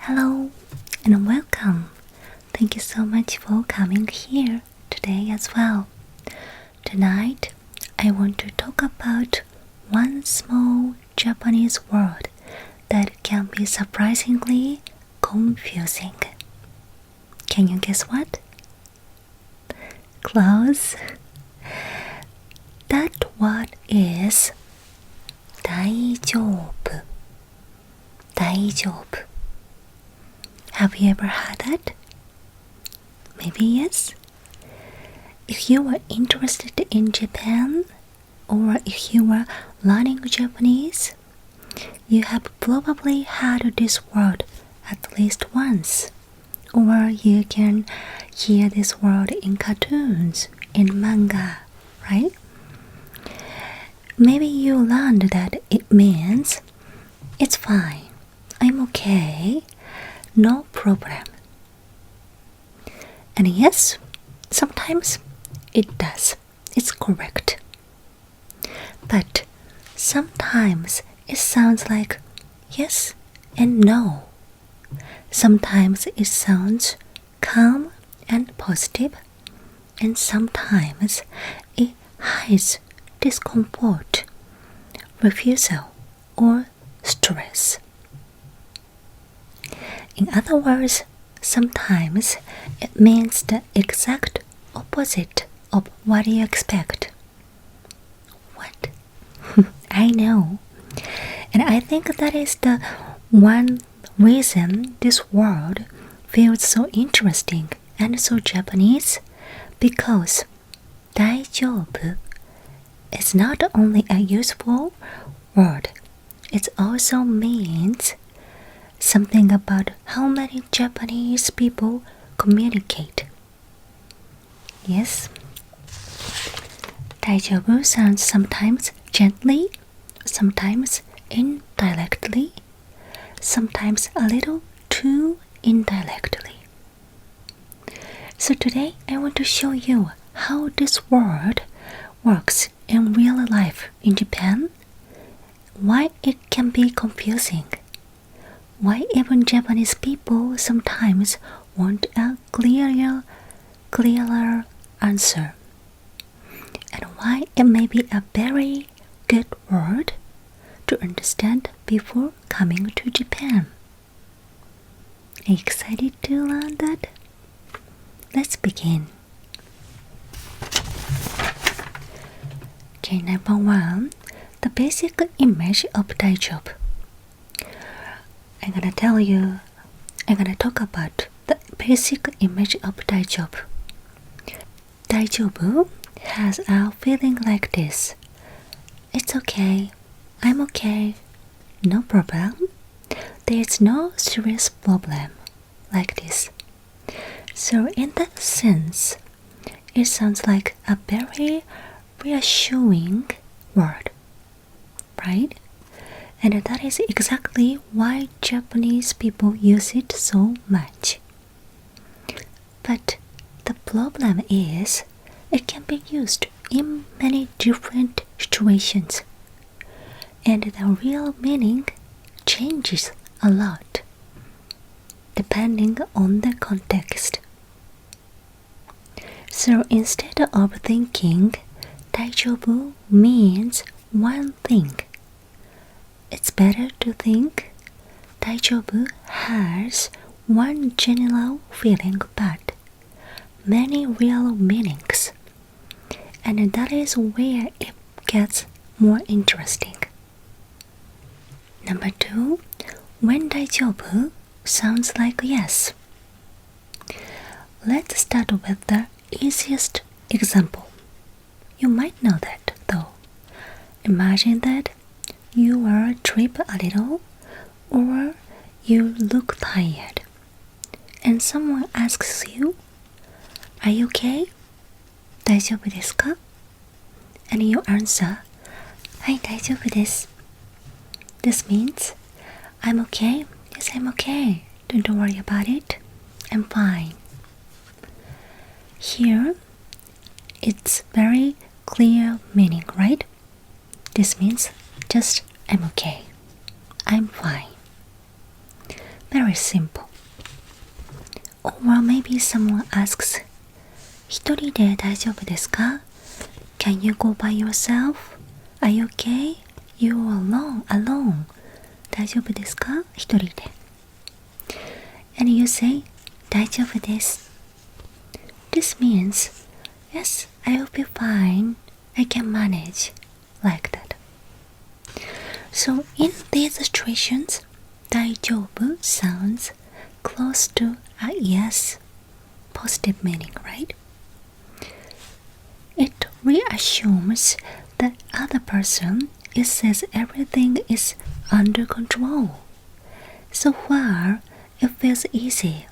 Hello and welcome. Thank you so much for coming here today as well. Tonight, I want to talk about one small Japanese word that can be surprisingly confusing. Can you guess what? Close. That word is 大丈夫. 大丈夫. Have you ever heard that? Maybe yes. If you were interested in Japan, or if you were learning Japanese, you have probably heard this word at least once. Or you can hear this word in cartoons, in manga, right? Maybe you learned that it means, it's fine, I'm okay, no problem. And yes, sometimes it does, it's correct. But sometimes it sounds like yes and no. Sometimes it sounds calm and positive, and sometimes it hides discomfort, refusal, or stress. In other words, sometimes it means the exact opposite of what you expect. What? I know. And I think that is the one reason this word feels so interesting and so Japanese, because 大丈夫 is not only a useful word, it also means something about how many Japanese people communicate. Yes, 大丈夫 sounds sometimes gently, sometimes indirectly, sometimes a little too indirectly. So today I want to show you how this word works in real life in Japan, why it can be confusing, why even Japanese people sometimes want a clearer answer, and why it may be a very good word to understand before coming to Japan. Are you excited to learn that? Let's begin. Okay, number one, the basic image of Daijobu. I'm gonna talk about the basic image of Daijobu. Daijobu has a feeling like this. It's okay, I'm okay, no problem. There's no serious problem, like this. So in that sense, it sounds like a very reassuring word, right? And that is exactly why Japanese people use it so much. But the problem is, it can be used in many different situations, and the real meaning changes a lot depending on the context. So instead of thinking 大丈夫 means one thing, it's better to think 大丈夫 has one general feeling but many real meanings, and that is where it gets more interesting. Number two, when 大丈夫 sounds like yes. Let's start with the easiest example. You might know that though. Imagine that you are trip a little, or you look tired, and someone asks you, are you okay? 大丈夫ですか? And you answer, はい、大丈夫です. This means, I'm okay. Yes, I'm okay. Don't worry about it. I'm fine. Here, it's very clear meaning, right? This means just I'm okay. I'm fine. Very simple. Or maybe someone asks, 一人で大丈夫ですか? Can you go by yourself? Are you okay? You are alone. 大丈夫ですか? 一人で. And you say, 大丈夫です. This means, yes, I will be fine. I can manage. Like that. So in these situations, 大丈夫 sounds close to a yes, positive meaning, right? It reassumes the other person. It says everything is under control. So far, it feels easy.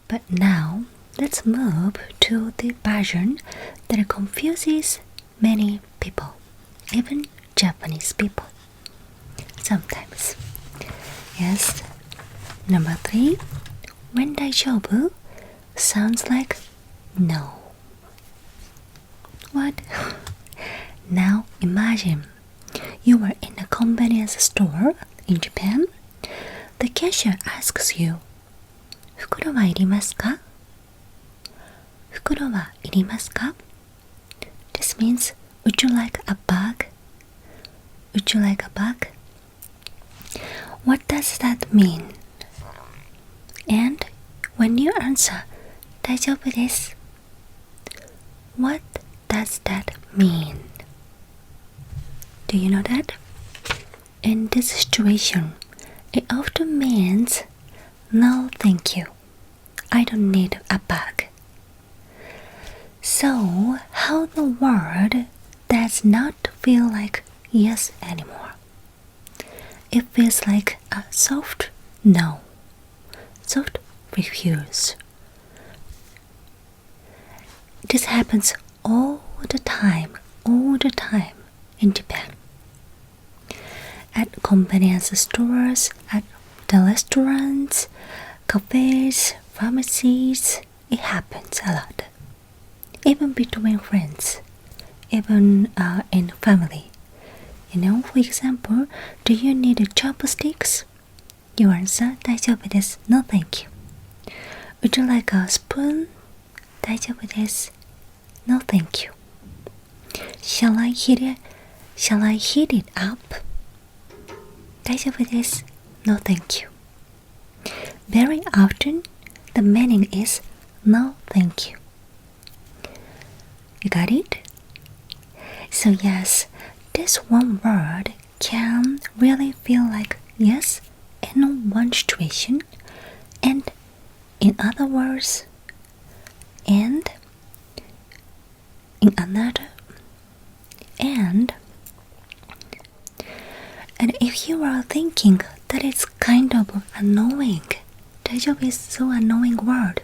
But now, let's move to the version that confuses many people, even Japanese people. Sometimes. Yes. Number 3. When Daijobu sounds like no. What? Now imagine you are in a convenience store in Japan. The cashier asks you, 袋はいりますか? 袋はいりますか? This means, would you like a bag? Would you like a bag? What does that mean? And when you answer, 大丈夫です, what does that mean? Do you know that? In this situation, it often means, no thank you. I don't need a bag. So, how the word does not feel like yes anymore. It feels like a soft no, soft refuse. This happens all the time in Japan. At convenience stores, at the restaurants, cafes, pharmacies, it happens a lot. Even between friends, even in family. You know, for example, do you need chopsticks? You answer, 大丈夫です. No, thank you. Would you like a spoon? 大丈夫です. No, thank you. Shall I heat it up? 大丈夫です. No, thank you. Very often, the meaning is no, thank you. You got it? So yes, this one word can really feel like yes in one situation and in other words and in another and if you are thinking that it's kind of annoying, 大丈夫 is so annoying word.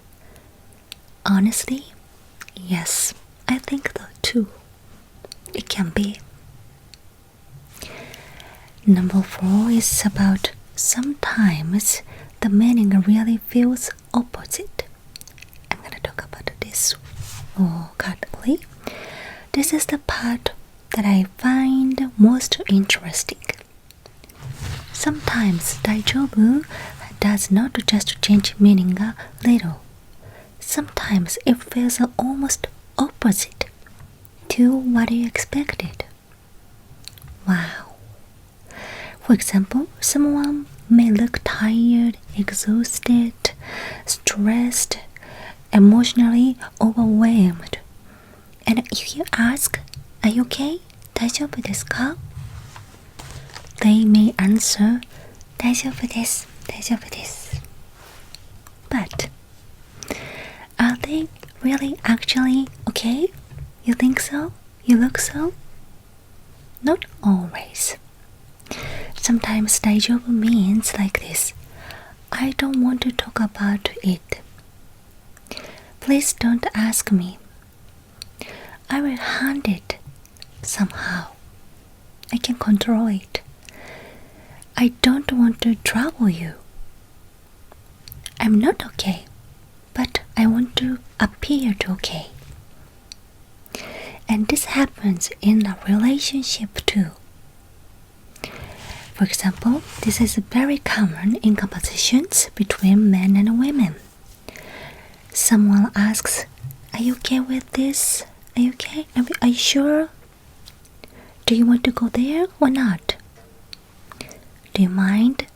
Honestly, yes, I think so too. It can be. Number 4 is about sometimes the meaning really feels opposite. I'm gonna talk about this carefully. This is the part that I find most interesting. Sometimes Daijobu does not just change meaning a little. Sometimes it feels almost opposite to what you expected. Wow. For example, someone may look tired, exhausted, stressed, emotionally overwhelmed. And if you ask, are you okay? 大丈夫ですか? They may answer, 大丈夫です. 大丈夫です. But, are they really actually okay? You think so? You look so? Not always. Sometimes 大丈夫 means like this. I don't want to talk about it. Please don't ask me. I will handle it somehow. I can control it. I don't want to trouble you. I'm not okay, but I want to appear to okay. And this happens in a relationship too. For example, this is very common in conversations between men and women. Someone asks, "Are you okay with this? Are you okay? Are you sure? Do you want to go there or not? Do you mind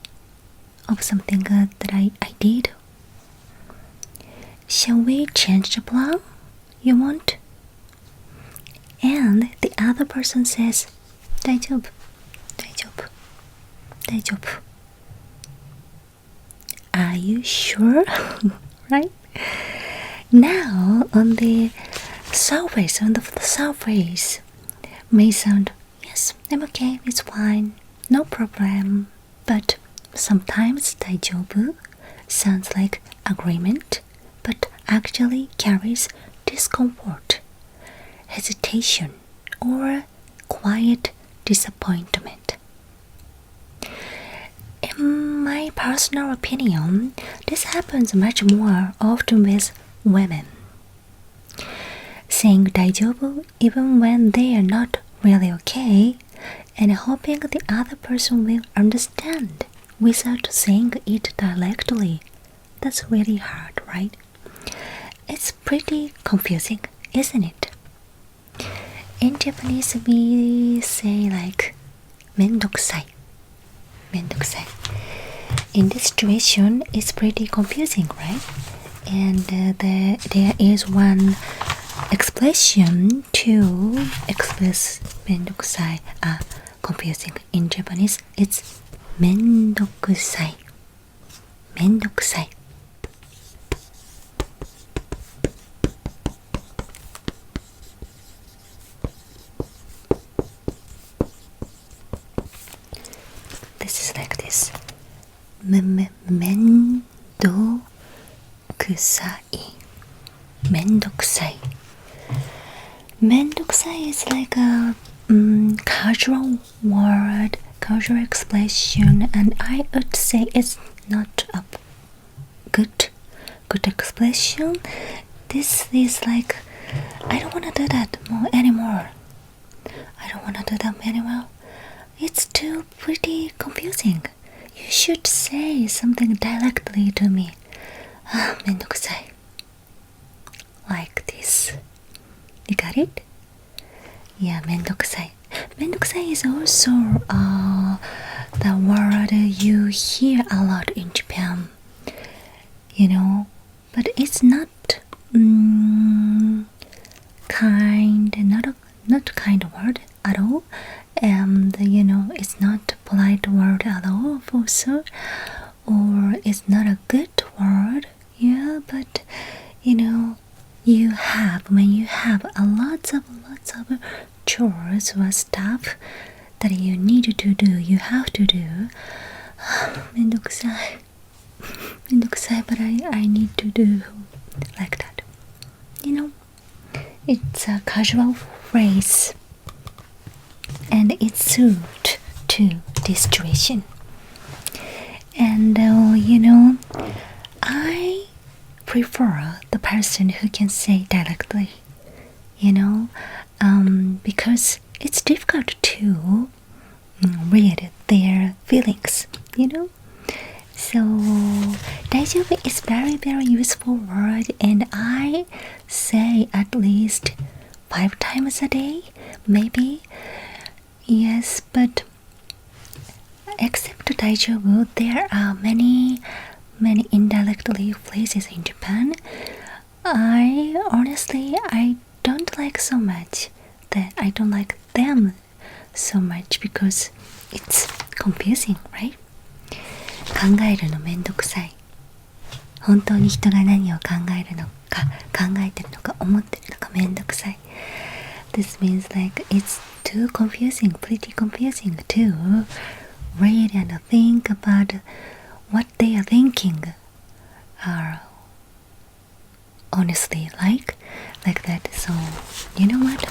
of something that I did? Shall we change the plan you want?" And the other person says, "Daijobu, Daijobu, Daijobu." Are you sure? Right? Now, on the surface, may sound, "Yes, I'm okay, it's fine, no problem." But sometimes Daijobu sounds like agreement, but actually carries discomfort, hesitation, or quiet disappointment. In my personal opinion, this happens much more often with women. Saying "Daijobu" even when they are not really okay, and hoping the other person will understand without saying it directly. That's really hard, right? It's pretty confusing, isn't it? In Japanese, we say like めんどくさい. めんどくさい. In this situation, it's pretty confusing, right? And there is one expression to express めんどくさい, confusing. In Japanese, it's めんどくさい. めんどくさい. This is like this. めんどくさい. めんどくさい. めんどくさい is like a casual word, casual expression, and I would say it's not a good expression. This is like, I don't want to do that anymore. I don't want to do that anymore. It's too pretty confusing. You should say something directly to me. めんどくさい. Like this. You got it? Yeah, めんどくさい. めんどくさい is also the word you hear a lot in Japan. You know, but it's not not kind word at all. And you know, it's not polite word at all also, or it's not a good word. Yeah, but you know, when you have lots of chores or stuff that you need to do, you have to do. めんどくさい. めんどくさい, but I need to do like that. You know, it's a casual phrase, and it's suited to this situation. And you know, I prefer the person who can say directly, you know, because it's difficult to read their feelings, you know. So Daijobu is very, very useful word, and I say at least 5 times a day, maybe. Yes, but except Daijobu, there are many indirectly phrases in Japan. I don't like so much that I don't like them so much because it's confusing, right? 考えるのめんどくさい。本当に人が何を考えてるのか思ってるのかめんどくさい。This means like it's too confusing, pretty confusing to read and think about what they are thinking are honestly like that. So you know what?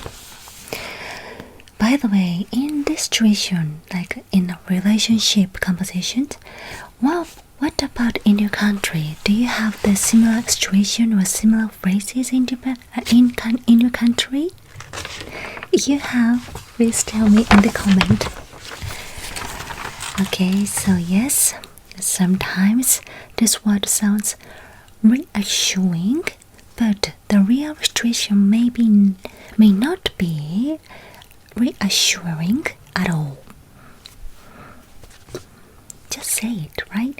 By the way, in this situation, like in a relationship conversations, well, what about in your country? Do you have the similar situation or similar phrases in Japan, in your country? If you have, please tell me in the comment. Okay, so yes, sometimes this word sounds reassuring, but the real situation may not be reassuring at all. Just say it, right?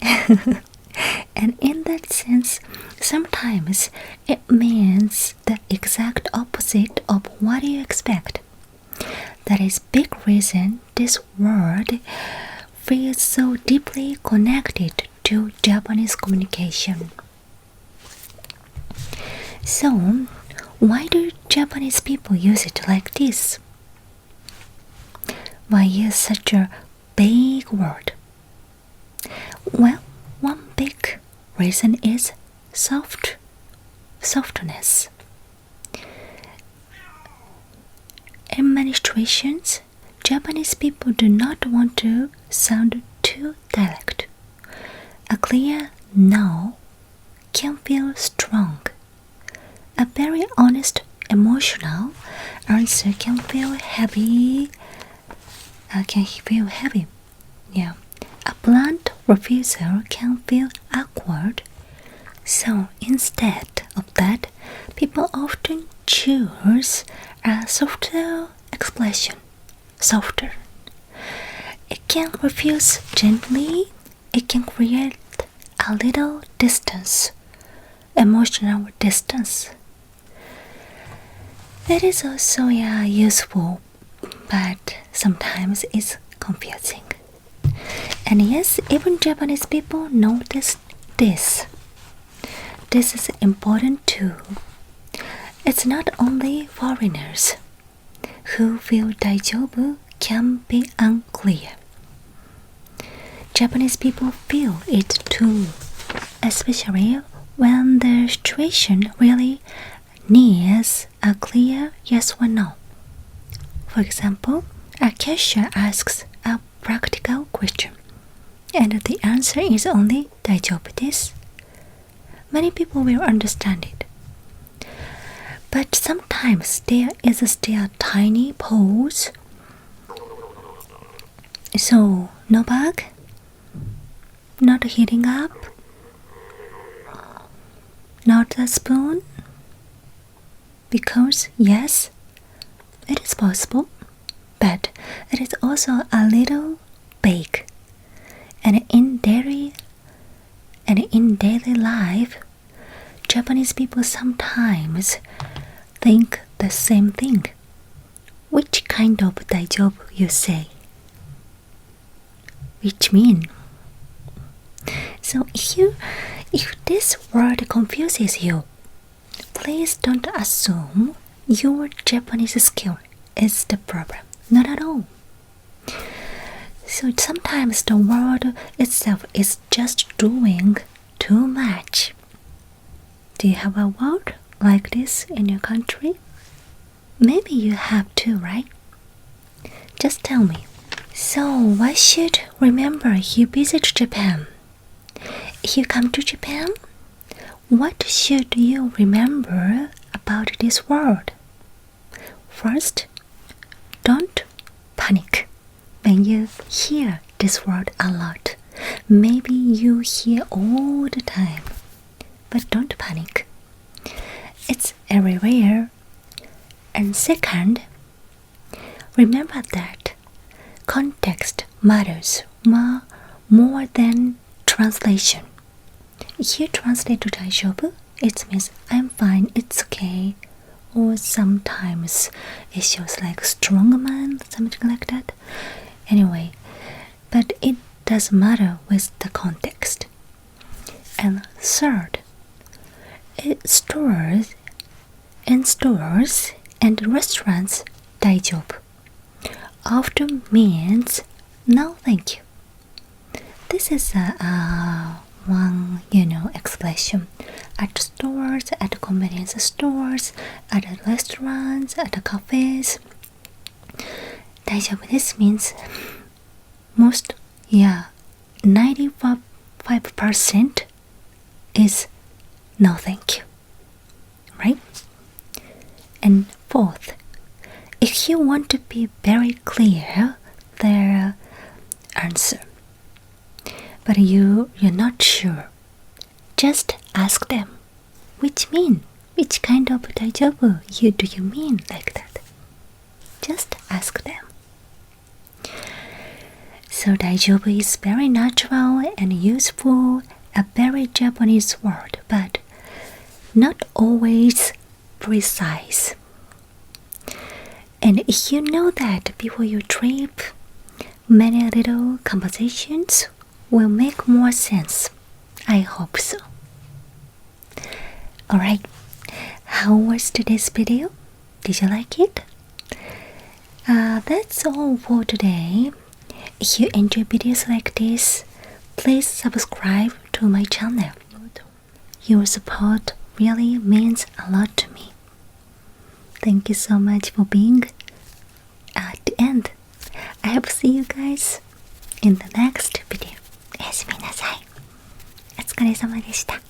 And in that sense, sometimes it means the exact opposite of what you expect. That is big reason this word feels so deeply connected to Japanese communication. So, why do Japanese people use it like this? Why use such a big word? Well, one big reason is softness. In many situations, Japanese people do not want to sound too direct. A clear no can feel strong. A very honest, emotional answer can feel heavy. Yeah. A blunt refusal can feel awkward. So instead of that, people often choose a softer expression. Softer. It can refuse gently. It can create a little distance, emotional distance. It is also useful, but sometimes it's confusing. And yes, even Japanese people notice this. This is important too. It's not only foreigners who feel Daijobu can be unclear. Japanese people feel it too, especially when the situation really needs a clear yes or no. For example, a cashier asks a practical question, and the answer is only Daijobu desu. Many people will understand it. But sometimes there is still a tiny pause. So, no bag? Not heating up? Not a spoon? Because, yes, it is possible, but it is also a little vague. And in daily life, Japanese people sometimes think the same thing. Which kind of Daijobu you say? Which mean? So if this word confuses you, please don't assume your Japanese skill is the problem. Not at all. So sometimes the word itself is just doing too much. Do you have a word like this in your country? Maybe you have too, right? Just tell me. So, what should remember if you visit Japan? If you come to Japan, what should you remember about this word? First, don't panic when you hear this word a lot. Maybe you hear all the time, but don't panic. It's everywhere. And second, remember that context matters more than translation. If you translate to Daijobu, it means I'm fine, it's okay. Or sometimes it shows like strong man, something like that. Anyway, but it does matter with the context. And third, in stores and restaurants, Daijobu often means no thank you. This is one expression at stores, at convenience stores, at restaurants, at cafes. Daijobu desu means 95% is no thank you, right? And fourth, if you want to be very clear, their answer, but you're not sure, just ask them. Which kind of Daijobu do you mean like that? Just ask them. So Daijobu is very natural and useful, a very Japanese word, but not always precise. And you know that before your trip, many little conversations will make more sense. I hope so. Alright, how was today's video? Did you like it? That's all for today. If you enjoy videos like this, please subscribe to my channel. Your support really means a lot to me. Thank you so much for being at the end. I hope to see you guys in the next video. おやすみなさい。お疲れ様でした。